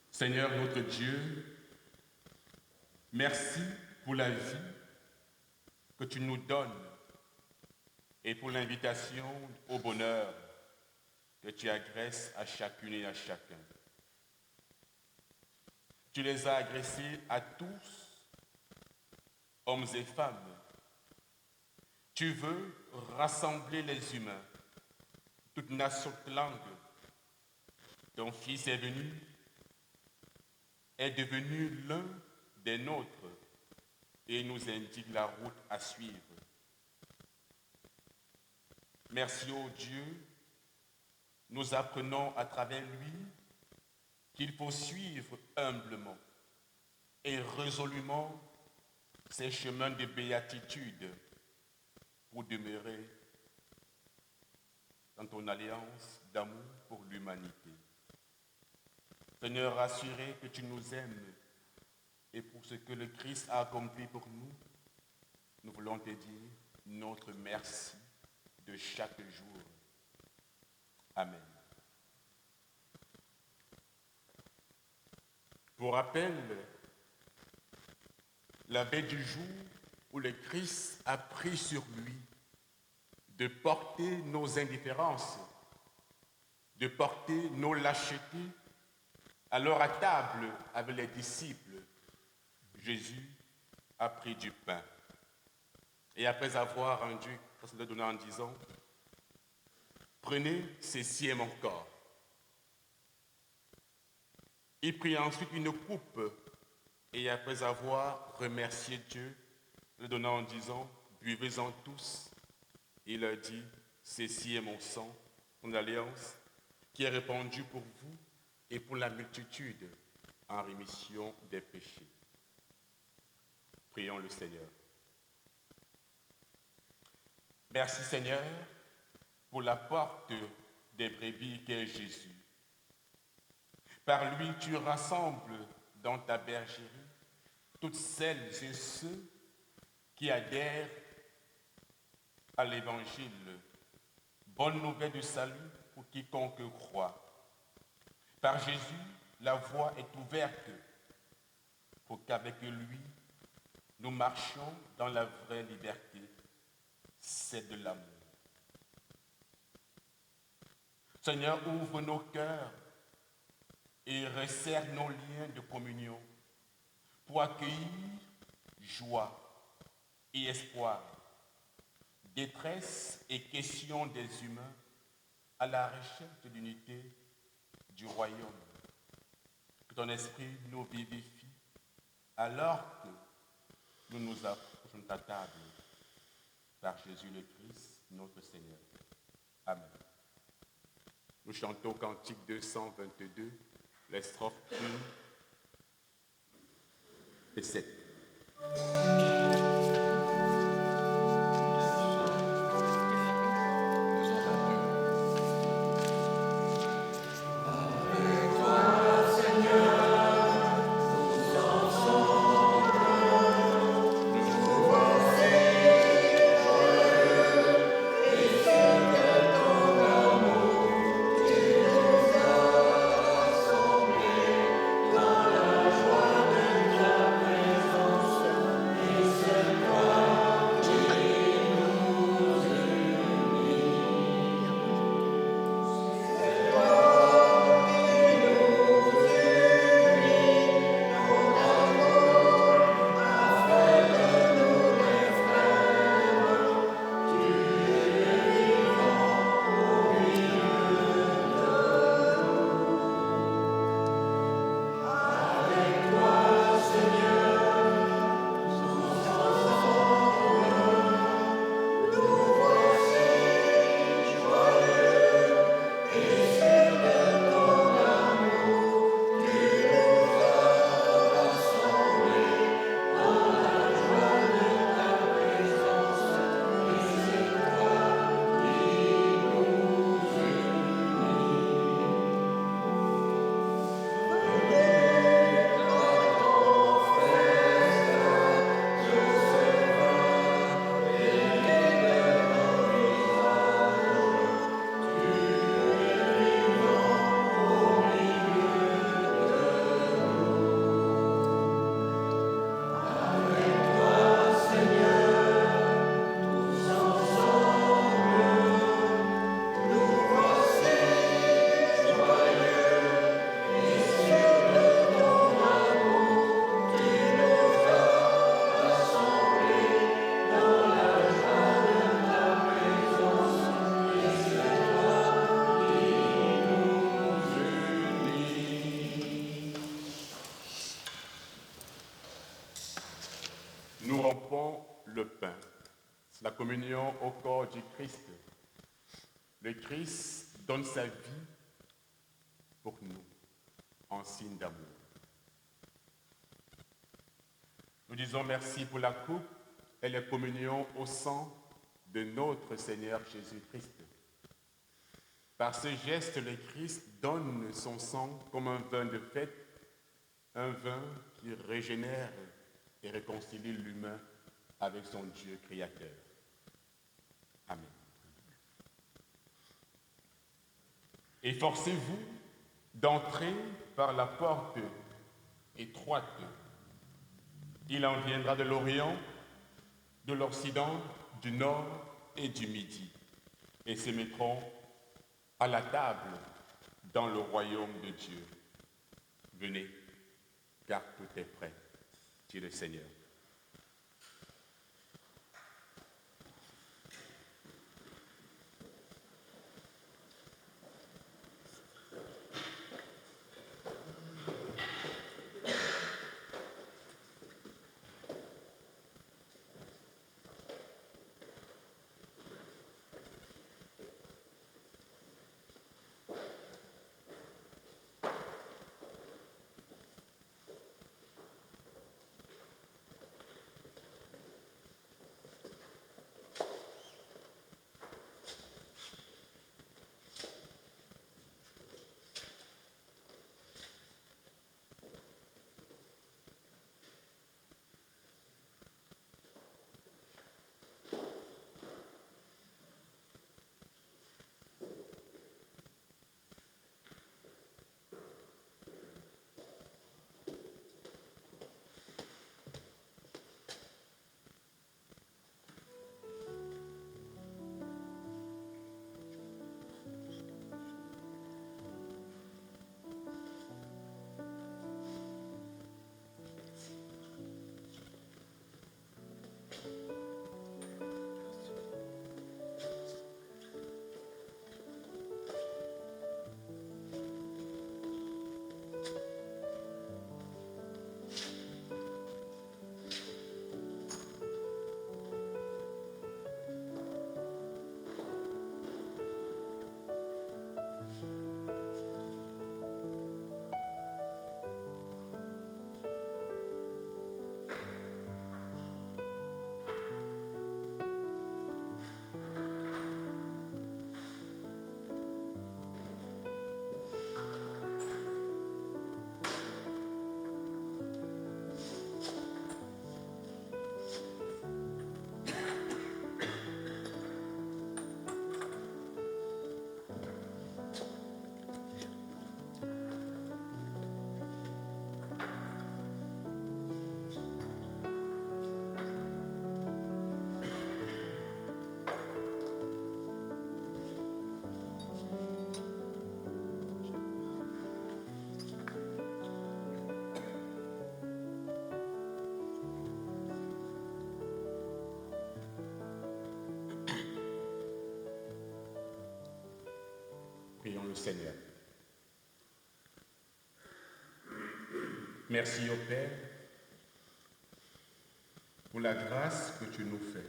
Seigneur notre Dieu, merci pour la vie que tu nous donnes et pour l'invitation au bonheur que tu agresses à chacune et à chacun. Tu les as agressés à tous, hommes et femmes. Tu veux rassembler les humains, toute nation, toute langue. Ton Fils est devenu l'un des nôtres et nous indique la route à suivre. Merci ô Dieu, nous apprenons à travers lui qu'il faut suivre humblement et résolument ces chemins de béatitude pour demeurer dans ton alliance d'amour pour l'humanité. Seigneur, assuré que tu nous aimes et pour ce que le Christ a accompli pour nous, nous voulons te dire notre merci de chaque jour. Amen. Pour rappel, la veille du jour où le Christ a pris sur lui de porter nos indifférences, de porter nos lâchetés, alors à table avec les disciples, Jésus a pris du pain. Et après avoir rendu grâce à Dieu en disant, prenez, ceci est mon corps. Il prit ensuite une coupe et après avoir remercié Dieu, le donnant en disant, buvez-en tous. Il leur dit, ceci est mon sang, mon alliance, qui est répandu pour vous et pour la multitude en rémission des péchés. Prions le Seigneur. Merci Seigneur pour la porte des brebis qu'est Jésus. Par lui, tu rassembles dans ta bergerie toutes celles et ceux qui adhèrent à l'Évangile. Bonne nouvelle du salut pour quiconque croit. Par Jésus, la voie est ouverte pour qu'avec lui, nous marchions dans la vraie liberté. C'est de l'amour. Seigneur, ouvre nos cœurs et resserre nos liens de communion pour accueillir joie et espoir, détresse et questions des humains à la recherche de l'unité du royaume. Que ton esprit nous vivifie alors que nous nous approchons de ta table par Jésus le Christ, notre Seigneur. Amen. Nous chantons au cantique 222, les strophes 1 et 7. Nous rompons le pain, la communion au corps du Christ. Le Christ donne sa vie pour nous, en signe d'amour. Nous disons merci pour la coupe et la communion au sang de notre Seigneur Jésus-Christ. Par ce geste, le Christ donne son sang comme un vin de fête un vin qui régénère et réconcilie l'humain avec son Dieu créateur. Amen. Efforcez-vous d'entrer par la porte étroite. Il en viendra de l'Orient, de l'Occident, du Nord et du Midi, et se mettront à la table dans le royaume de Dieu. Venez, car tout est prêt, dit le Seigneur. Prions le Seigneur. Merci au Père pour la grâce que tu nous fais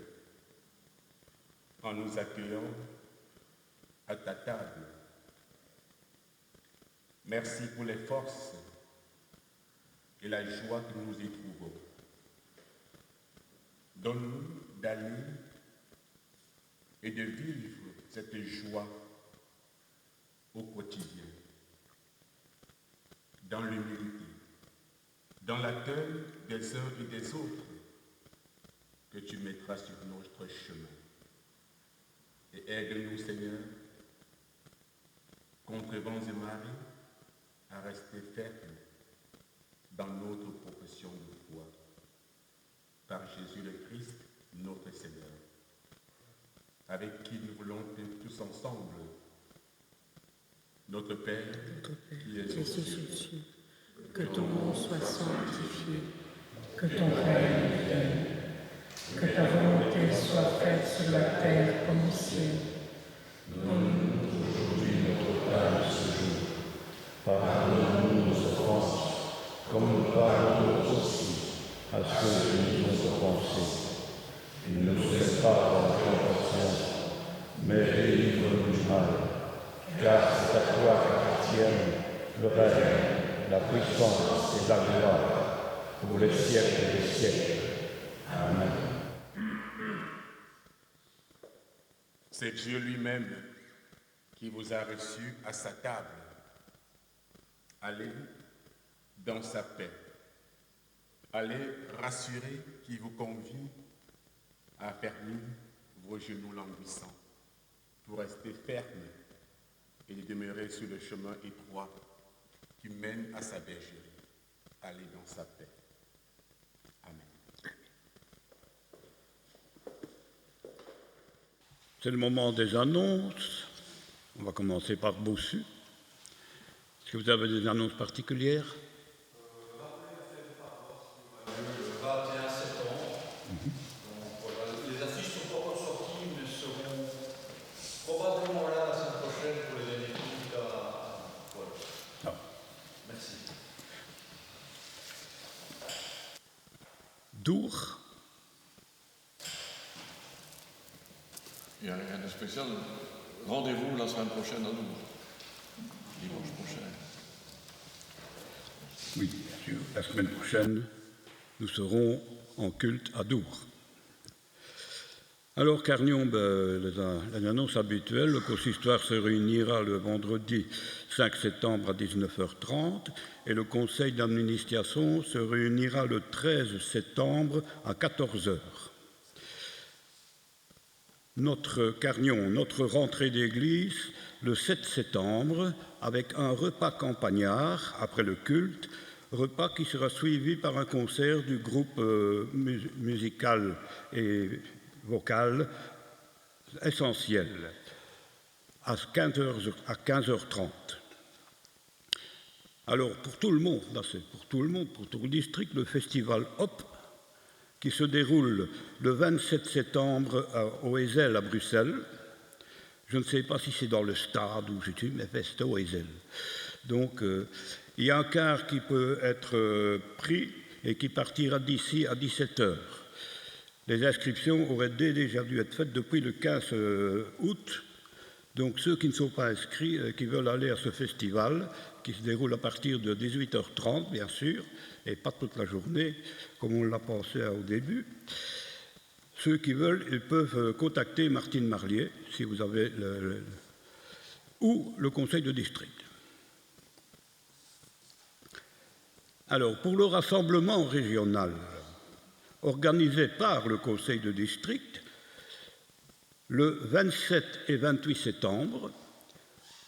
en nous accueillant à ta table. Merci pour les forces et la joie que nous y trouvons. Donne-nous d'aller et de vivre cette joie au quotidien, dans l'humilité, dans l'accueil des uns et des autres que tu mettras sur notre chemin. Et aide-nous, Seigneur, contre vents et marées, à rester fermes dans notre profession de foi. Par Jésus le Christ, notre Seigneur, avec qui nous voulons tous ensemble. Notre Père, qui es aux cieux, que ton nom soit sanctifié, que ton règne vienne, que ta volonté soit faite sur la terre comme au ciel. Donne-nous aujourd'hui notre pain de ce jour. Pardonne-nous nos offenses, comme nous pardonnons aussi à ceux qui nous ont offensés. Et ne nous laisse pas dans la tentation, mais délivre-nous du mal. Car c'est à toi qu'appartiennent le règne, la puissance et la gloire, pour les siècles des siècles. Amen. C'est Dieu lui-même qui vous a reçus à sa table. Allez, dans sa paix. Allez rassurer qui vous convie à fermer vos genoux languissants pour rester ferme et de demeurer sur le chemin étroit qui mène à sa bergerie. Allez dans sa paix. Amen. C'est le moment des annonces. On va commencer par Bossu. Est-ce que vous avez des annonces particulières? Le 21 septembre. Donc, voilà, les affiches sont pas encore sorties, mais seront probablement là la semaine prochaine pour les derniers trucs. Voilà. Ah. Merci. Dour. Il n'y a rien de spécial. Rendez-vous la semaine prochaine à Dour. Dimanche prochain. Oui, bien sûr. La semaine prochaine, nous serons en culte à Dour. Alors, Carnion, les annonces habituelles, le consistoire se réunira le vendredi 5 septembre à 19h30 et le conseil d'administration se réunira le 13 septembre à 14h. Notre Carnion, notre rentrée d'église le 7 septembre avec un repas campagnard après le culte, repas qui sera suivi par un concert du groupe musical et vocal essentiel à 15h30. Alors pour tout le monde, là c'est pour tout le monde, pour tout le district, le festival Hop qui se déroule le 27 septembre au Ezel à Bruxelles. Je ne sais pas si c'est dans le stade où je suis, mais c'est au Ezel. Donc, il y a un car qui peut être pris et qui partira d'ici à 17h. Les inscriptions auraient déjà dû être faites depuis le 15 août. Donc, ceux qui ne sont pas inscrits, qui veulent aller à ce festival, qui se déroule à partir de 18h30, bien sûr, et pas toute la journée, comme on l'a pensé au début. Ceux qui veulent, ils peuvent contacter Martine Marlier, si vous avez ou le conseil de district. Alors, pour le rassemblement régional organisé par le conseil de district, le 27 et 28 septembre,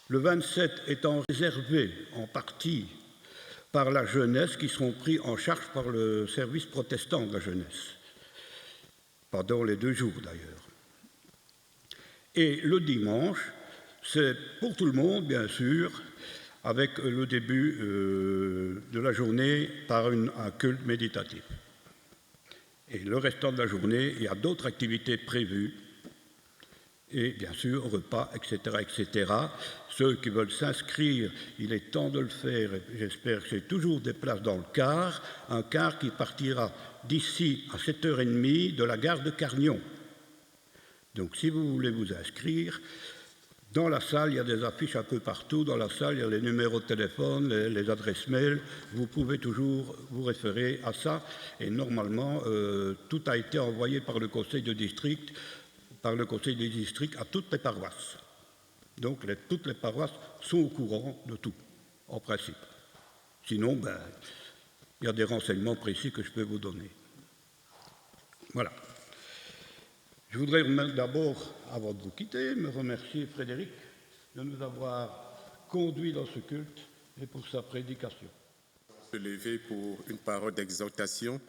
le 27 étant réservé en partie par la jeunesse qui seront pris en charge par le service protestant de la jeunesse, pendant les 2 jours d'ailleurs. Et le dimanche, c'est pour tout le monde, bien sûr, avec le début de la journée par un culte méditatif. Et le restant de la journée, il y a d'autres activités prévues, et bien sûr, repas, etc., etc. Ceux qui veulent s'inscrire, il est temps de le faire. J'espère que c'est toujours des places dans le car. Un car qui partira d'ici à 7h30 de la gare de Carnion. Donc, si vous voulez vous inscrire, dans la salle, il y a des affiches un peu partout. Dans la salle, il y a les numéros de téléphone, les adresses mail. Vous pouvez toujours vous référer à ça. Et normalement, tout a été envoyé par le conseil de district à toutes les paroisses. Donc toutes les paroisses sont au courant de tout, en principe. Sinon, il y a des renseignements précis que je peux vous donner. Voilà. Je voudrais d'abord, avant de vous quitter, me remercier Frédéric de nous avoir conduits dans ce culte et pour sa prédication. Se lever pour une parole d'exhortation.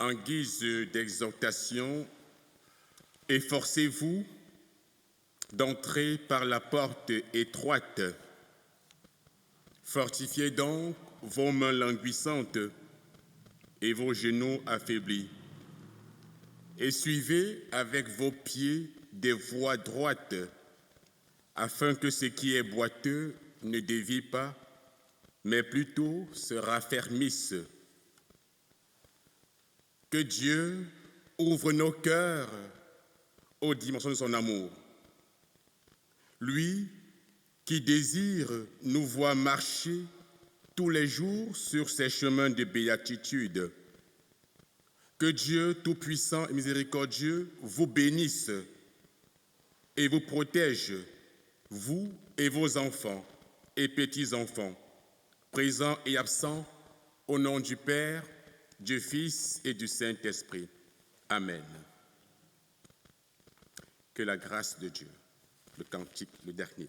En guise d'exhortation, efforcez-vous d'entrer par la porte étroite. Fortifiez donc vos mains languissantes et vos genoux affaiblis. Et suivez avec vos pieds des voies droites, afin que ce qui est boiteux ne dévie pas, mais plutôt se raffermisse. Que Dieu ouvre nos cœurs aux dimensions de son amour. Lui qui désire nous voir marcher tous les jours sur ces chemins de béatitude. Que Dieu Tout-Puissant et Miséricordieux vous bénisse et vous protège, vous et vos enfants, et petits-enfants, présents et absents, au nom du Père, du Fils et du Saint-Esprit. Amen. Que la grâce de Dieu, le cantique, le dernier,